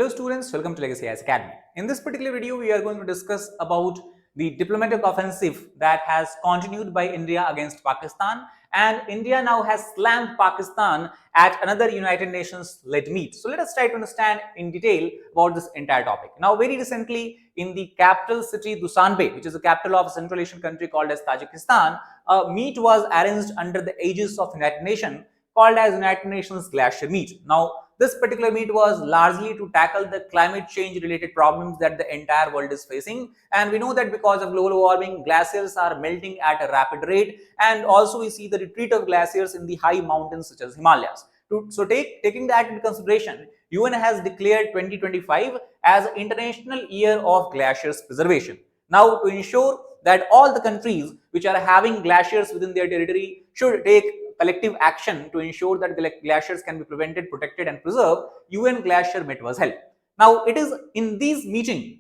Hello students, welcome to Legacy IAS Academy. In this particular video, we are going to discuss about the diplomatic offensive that has continued by India against Pakistan, and India now has slammed Pakistan at another United Nations led meet. So let us try to understand in detail about this entire topic. Now very recently in the capital city Dushanbe, which is the capital of a Central Asian country called as Tajikistan, a meet was arranged under the aegis of United Nations called as United Nations Glacier Meet. Now this particular meet was largely to tackle the climate change related problems that the entire world is facing, and we know that because of global warming, glaciers are melting at a rapid rate, and also we see the retreat of glaciers in the high mountains such as Himalayas. So taking that into consideration, UN has declared 2025 as International Year of Glaciers Preservation. Now to ensure that all the countries which are having glaciers within their territory should take collective action to ensure that glaciers can be prevented, protected and preserved, UN Glacier Meet was held. Now it is in these meeting,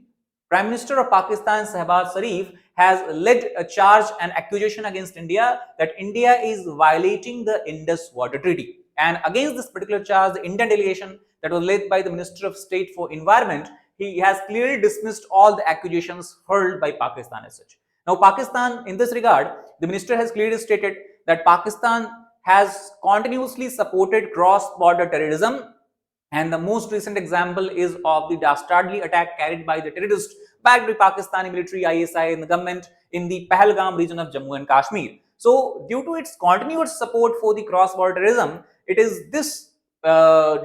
Prime Minister of Pakistan Shehbaz Sharif has led a charge and accusation against India that India is violating the Indus Water Treaty. And against this particular charge, the Indian delegation that was led by the Minister of State for Environment, he has clearly dismissed all the accusations hurled by Pakistan as such. Now Pakistan, in this regard, the minister has clearly stated that Pakistan has continuously supported cross-border terrorism, and the most recent example is of the dastardly attack carried by the terrorists backed by Pakistani military, ISI and the government in the Pahalgam region of Jammu and Kashmir. So due to its continuous support for the cross-border terrorism, it is this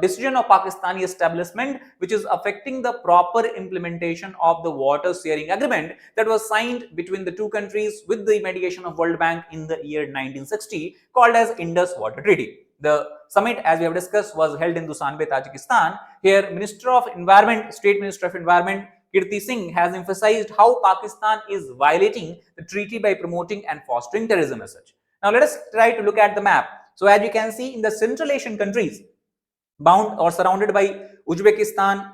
decision of Pakistani establishment which is affecting the proper implementation of the water sharing agreement that was signed between the two countries with the mediation of World Bank in the year 1960 called as Indus Water Treaty. The summit, as we have discussed, was held in Dushanbe, Tajikistan. Here Minister of Environment, State Minister of Environment Kirti Singh has emphasized how Pakistan is violating the treaty by promoting and fostering terrorism as such. Now let us try to look at the map. So as you can see, in the Central Asian countries bound or surrounded by Uzbekistan,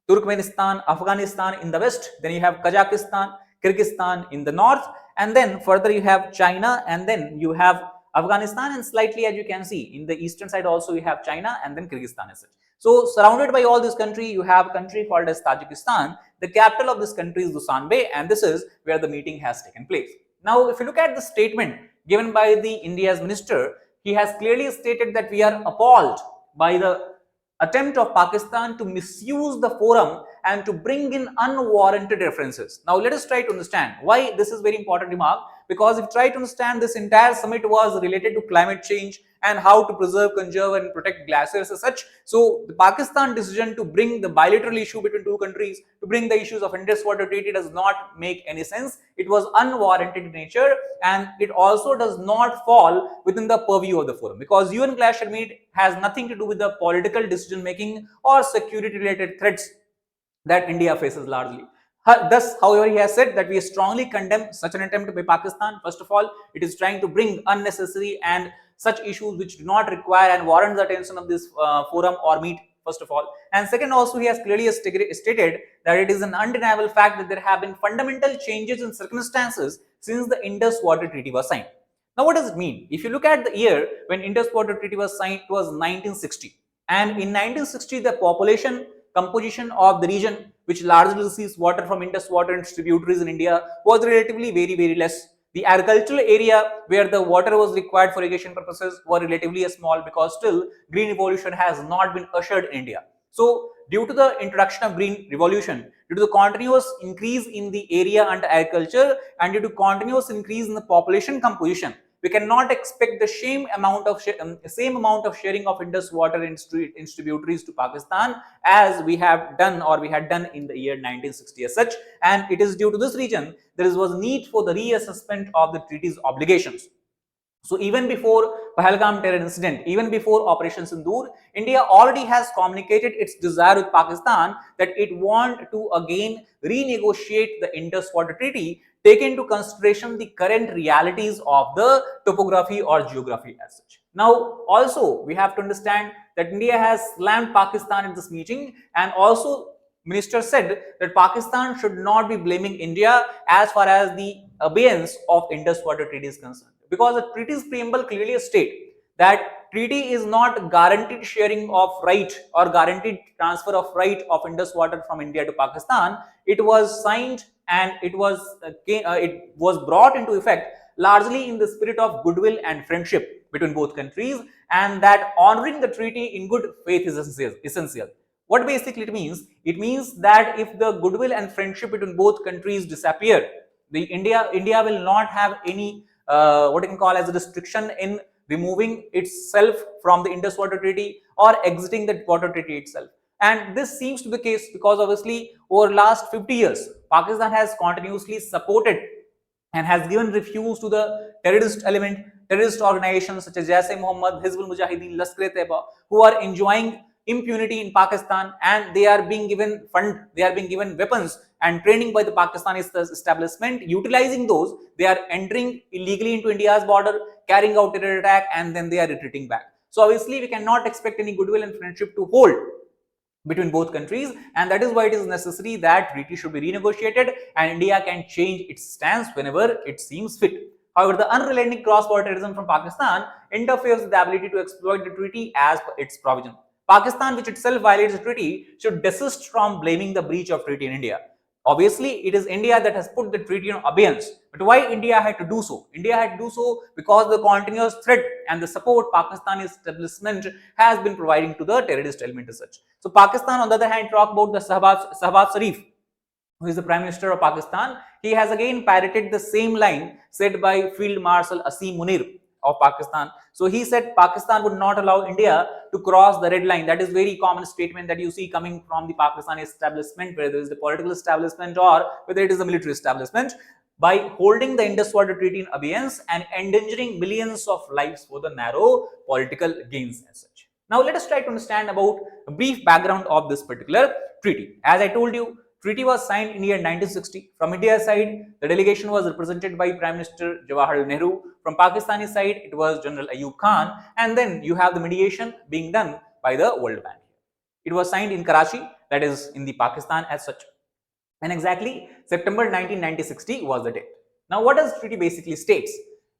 Turkmenistan, Afghanistan in the west, then you have Kazakhstan, Kyrgyzstan in the north, and then further you have China, and then you have Afghanistan, and slightly as you can see in the eastern side also you have China and then Kyrgyzstan as such. So surrounded by all this country, you have a country called as Tajikistan. The capital of this country is Dushanbe, and this is where the meeting has taken place. Now if you look at the statement given by the India's minister, he has clearly stated that we are appalled by the attempt of Pakistan to misuse the forum and to bring in unwarranted references. Now let us try to understand why this is very important remark, because if you try to understand, this entire summit was related to climate change and how to preserve, conserve and protect glaciers as such. So the Pakistan decision to bring the bilateral issue between two countries, to bring the issues of Indus Water Treaty does not make any sense. It was unwarranted in nature, and it also does not fall within the purview of the forum, because UN Glacier Meet has nothing to do with the political decision making or security related threats that India faces largely. Thus, however, he has said that we strongly condemn such an attempt by Pakistan. First of all, it is trying to bring unnecessary and such issues which do not require and warrant the attention of this forum or meet, first of all. And second, also he has clearly stated that it is an undeniable fact that there have been fundamental changes in circumstances since the Indus Water Treaty was signed. Now what does it mean? If you look at the year when Indus Water Treaty was signed, it was 1960, and in 1960 the population composition of the region which largely receives water from Indus water and distributaries in India was relatively very less. The agricultural area where the water was required for irrigation purposes were relatively small, because still green revolution has not been ushered in India. So due to the introduction of green revolution, due to the continuous increase in the area under agriculture, and due to continuous increase in the population composition, we cannot expect the same amount of sharing of Indus water in distributaries to Pakistan as we have done or we had done in the year 1960 as such. And it is due to this reason there was a need for the reassessment of the treaty's obligations. So even before Pahalgam terror incident, even before Operation Sindoor, India already has communicated its desire with Pakistan that it want to again renegotiate the Indus Water Treaty, take into consideration the current realities of the topography or geography as such. Now also we have to understand that India has slammed Pakistan in this meeting, and also Minister said that Pakistan should not be blaming India as far as the abeyance of Indus Water Treaty is concerned, because the treaty's preamble clearly states that treaty is not guaranteed sharing of right or guaranteed transfer of right of Indus water from India to Pakistan. It was signed and it was brought into effect largely in the spirit of goodwill and friendship between both countries, and that honoring the treaty in good faith is essential. What basically it means? It means that if the goodwill and friendship between both countries disappear, the India will not have any what you can call as a restriction in removing itself from the Indus Water Treaty or exiting the water treaty itself. And this seems to be the case because obviously over last 50 years, Pakistan has continuously supported and has given refuse to the terrorist organizations such as Jaish-e-Mohammed, Hizbul Mujahideen, Lashkar-e-Taiba, who are enjoying impunity in Pakistan, and they are being given fund, they are being given weapons and training by the Pakistani establishment. Utilizing those, they are entering illegally into India's border, carrying out terror attack, and then they are retreating back. So obviously we cannot expect any goodwill and friendship to hold between both countries, and that is why it is necessary that treaty should be renegotiated and India can change its stance whenever it seems fit. However, the unrelenting cross-border terrorism from Pakistan interferes with the ability to exploit the treaty as per its provision. Pakistan, which itself violates the treaty, should desist from blaming the breach of treaty in India. Obviously, it is India that has put the treaty on abeyance. But why India had to do so? India had to do so because the continuous threat and the support Pakistani establishment has been providing to the terrorist element as such. So Pakistan, on the other hand, talk about the Shahbaz Sharif, who is the Prime Minister of Pakistan. He has again parroted the same line said by Field Marshal Asim Munir of Pakistan. So he said Pakistan would not allow India to cross the red line. That is very common statement that you see coming from the Pakistani establishment, whether it is the political establishment or whether it is the military establishment, by holding the Indus Water Treaty in abeyance and endangering millions of lives for the narrow political gains as such. Now let us try to understand about a brief background of this particular treaty. As I told you, treaty was signed in year 1960. From India's side, the delegation was represented by Prime Minister Jawaharlal Nehru. From Pakistani side, it was General Ayub Khan, and then you have the mediation being done by the World Bank. It was signed in Karachi, that is in the Pakistan as such. And exactly September 1960 was the date. Now, what does treaty basically states?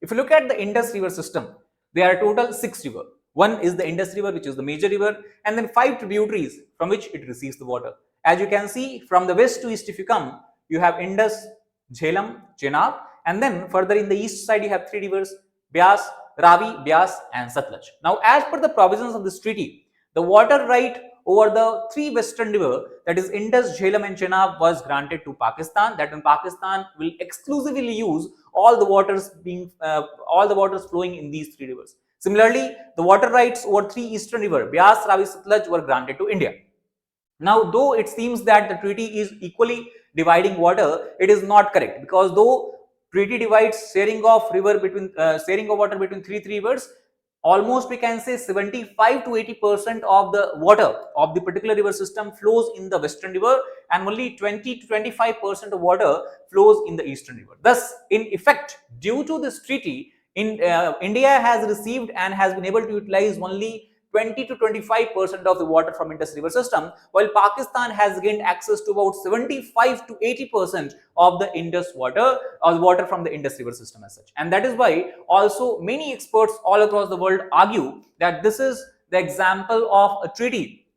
If you look at the Indus River system, there are total 6 rivers. One is the Indus River, which is the major river, and then 5 tributaries from which it receives the water. As you can see, from the west to east if you come, you have Indus, Jhelum, Chenab, and then further in the east side you have 3 rivers, Byas, Ravi, Byas and Satluj. Now, as per the provisions of this treaty, the water right over the 3 western rivers, that is Indus, Jhelum and Chenab, was granted to Pakistan. That when Pakistan will exclusively use all the waters flowing in these 3 rivers. Similarly, the water rights over 3 eastern rivers, Byas, Ravi, Satluj, were granted to India. Now, though it seems that the treaty is equally dividing water, it is not correct, because though treaty divides sharing of water between 3 rivers, almost we can say 75 to 80% of the water of the particular river system flows in the western river, and only 20 to 25% of water flows in the eastern river. Thus, in effect, due to this treaty, India has received and has been able to utilize only 20 to 25% of the water from Indus River system, while Pakistan has gained access to about 75 to 80% of the Indus water or the water from the Indus River system as such. And that is why also many experts all across the world argue that this is the example of a treaty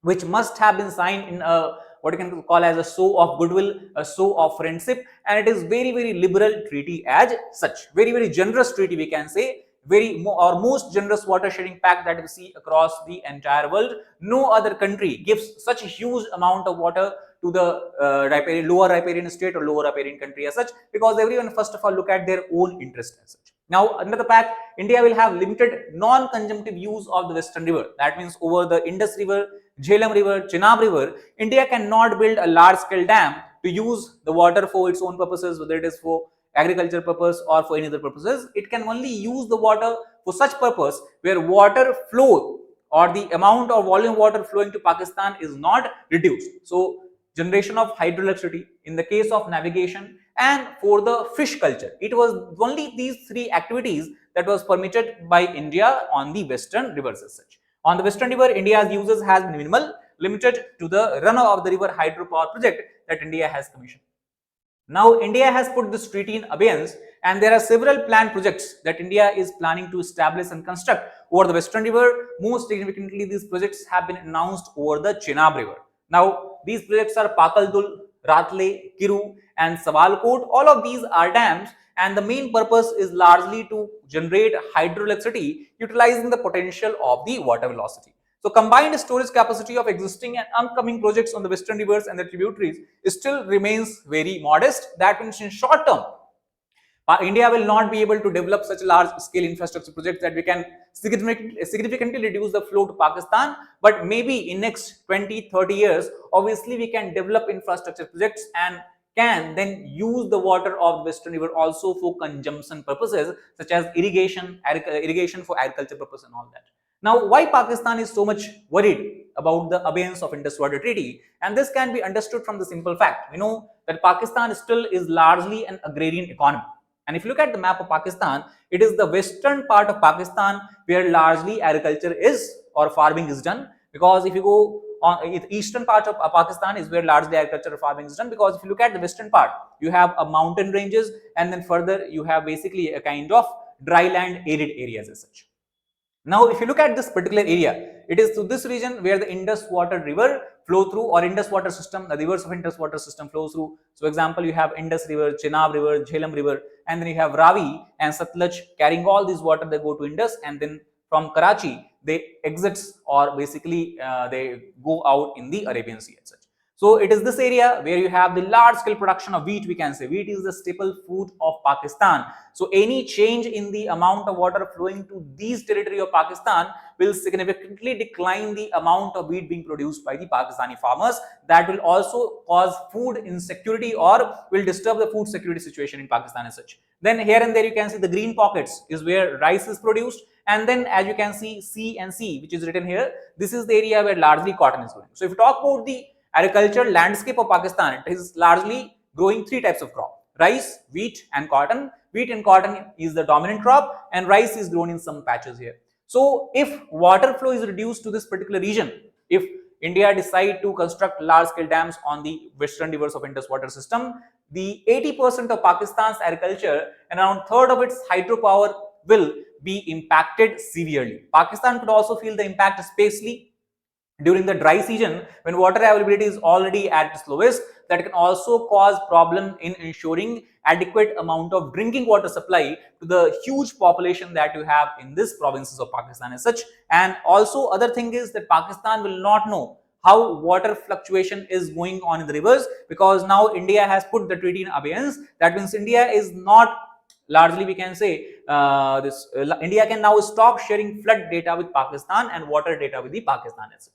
which must have been signed in a what you can call as a show of goodwill, a show of friendship, and it is very, very liberal treaty as such. Very, very generous treaty, we can say. Most generous water sharing pact that we see across the entire world. No other country gives such a huge amount of water to the lower riparian state or lower riparian country as such, because everyone first of all look at their own interest as such. Now, under the pact, India will have limited non-conjunctive use of the western river. That means over the Indus River, Jhelum River, Chenab River, India cannot build a large-scale dam to use the water for its own purposes, whether it is for agriculture purpose or for any other purposes. It can only use the water for such purpose where water flow or the amount of volume water flowing to Pakistan is not reduced. So, generation of hydroelectricity, in the case of navigation, and for the fish culture. It was only these 3 activities that was permitted by India on the western rivers as such. On the western river, India's uses has been minimal, limited to the run of the river hydropower project that India has commissioned. Now, India has put this treaty in abeyance, and there are several planned projects that India is planning to establish and construct over the Western River. Most significantly, these projects have been announced over the Chenab River. Now, these projects are Pakaldul, Ratle, Kiru, and Sawalkot. All of these are dams, and the main purpose is largely to generate hydroelectricity utilizing the potential of the water velocity. So, combined storage capacity of existing and upcoming projects on the western rivers and their tributaries still remains very modest. That means in short term, India will not be able to develop such large scale infrastructure projects that we can significantly reduce the flow to Pakistan. But maybe in next 20-30 years, obviously we can develop infrastructure projects and can then use the water of the western river also for consumption purposes such as irrigation for agriculture purpose and all that. Now, why Pakistan is so much worried about the abeyance of Indus Water Treaty? And this can be understood from the simple fact. We know that Pakistan still is largely an agrarian economy. And if you look at the map of Pakistan, it is the western part of Pakistan where largely agriculture is or farming is done. Because if you go on the eastern part of Pakistan is where largely agriculture or farming is done. Because if you look at the western part, you have a mountain ranges, and then further you have basically a kind of dry land arid areas as such. Now, if you look at this particular area, it is to this region where the Indus water river flow through, or Indus water system, the rivers of Indus water system flows through. So, example, you have Indus river, Chenab river, Jhelum river, and then you have Ravi and Satluj carrying all these water. They go to Indus, and then from Karachi they exits, or basically they go out in the Arabian Sea as such. So, it is this area where you have the large scale production of wheat. We can say wheat is the staple food of Pakistan. So, any change in the amount of water flowing to these territory of Pakistan will significantly decline the amount of wheat being produced by the Pakistani farmers. That will also cause food insecurity or will disturb the food security situation in Pakistan as such. Then here and there you can see the green pockets is where rice is produced. And then as you can see C and C, which is written here, this is the area where largely cotton is growing. So, if you talk about the agricultural landscape of Pakistan, it is largely growing three types of crop: rice, wheat, and cotton. Wheat and cotton is the dominant crop, and rice is grown in some patches here. So, if water flow is reduced to this particular region, if India decide to construct large scale dams on the western rivers of Indus water system, the 80% of Pakistan's agriculture and around third of its hydropower will be impacted severely. Pakistan could also feel the impact, especially during the dry season when water availability is already at its lowest. That can also cause problem in ensuring adequate amount of drinking water supply to the huge population that you have in this provinces of Pakistan as such. And also other thing is that Pakistan will not know how water fluctuation is going on in the rivers, because now India has put the treaty in abeyance. That means India is not largely, we can say, India can now stop sharing flood data with Pakistan and water data with the Pakistan as such.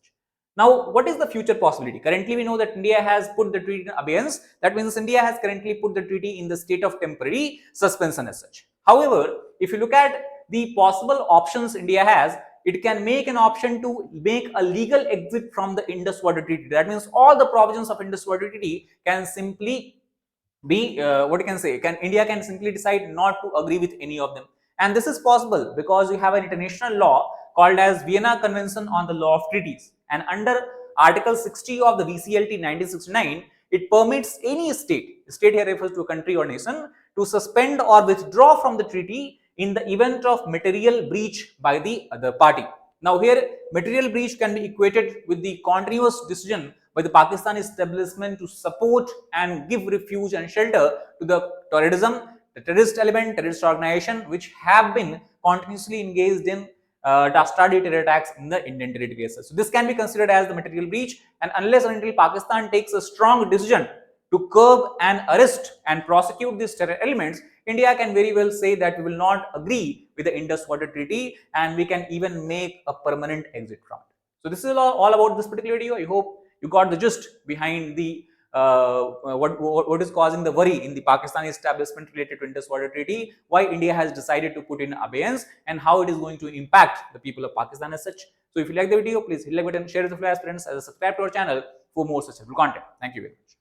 Now, what is the future possibility? Currently, we know that India has put the treaty in abeyance. That means India has currently put the treaty in the state of temporary suspension as such. However, if you look at the possible options India has, it can make an option to make a legal exit from the Indus Water Treaty. That means all the provisions of Indus Water Treaty can simply be what you can say, India can simply decide not to agree with any of them. And this is possible because you have an international law called as Vienna Convention on the Law of Treaties, and under Article 60 of the VCLT 1969, it permits any state here refers to a country or nation, to suspend or withdraw from the treaty in the event of material breach by the other party. Now here, material breach can be equated with the continuous decision by the Pakistan establishment to support and give refuge and shelter to the terrorism, the terrorist element, terrorist organization, which have been continuously engaged in dastardly terror attacks in the Indian territory. So this can be considered as the material breach, and unless and until Pakistan takes a strong decision to curb and arrest and prosecute these terror elements, India can very well say that we will not agree with the Indus Water Treaty, and we can even make a permanent exit from it. So this is all about this particular video. I hope you got the gist behind the what is causing the worry in the Pakistani establishment related to Indus Water Treaty, why India has decided to put in abeyance, and how it is going to impact the people of Pakistan as such. So if you like the video, please hit like button, share it with your friends, and subscribe to our channel for more such helpful content. Thank you very much.